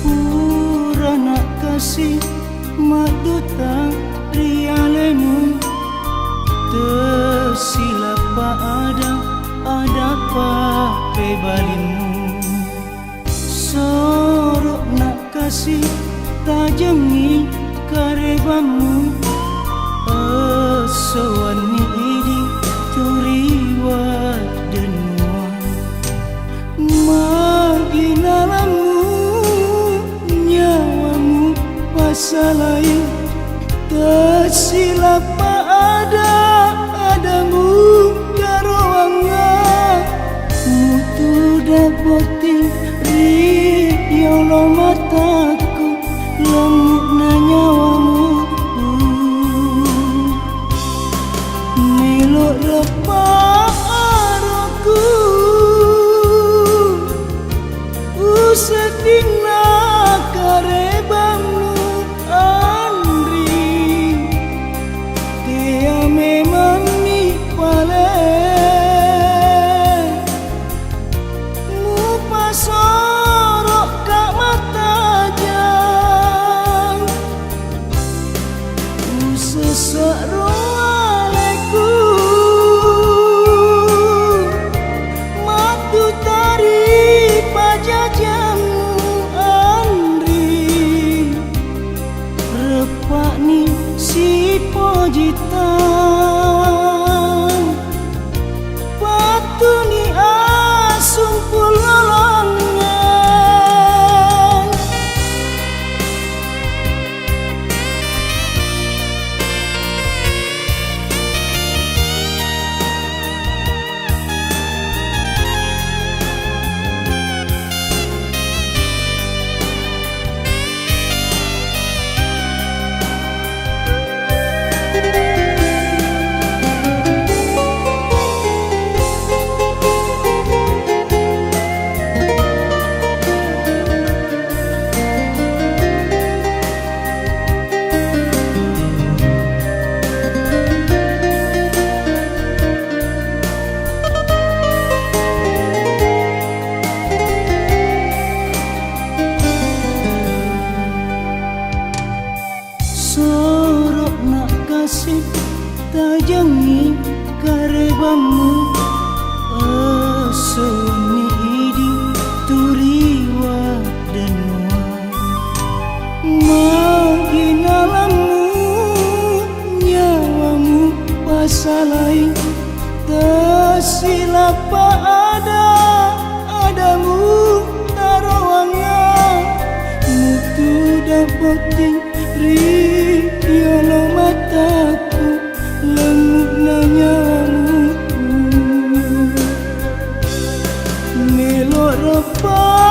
Purana kasih maduta rialemu tersilapa ada pape balimu sorok nak kasih tajangi karebamu sewani idi turiwa denua maginalamu nyawamu pasalai tersilapa adamu karoanga mutu dapoti riolo mataku lemuk na nyawamu melok lepas aku usetina karebamu Andri dia memang mi pale mu pasorok kak mata jang sesak roaleku matu tari pajajamu Andri repak ni si pojitan patu ni asung pulolongan sorok nak kasih tajangi karebamu sewani idi turiwa denua maginalamu nyawamu pasalai tersilapa adamu tarawanga mutu dapoting riolo mataku lemuk na nyawamu melok repa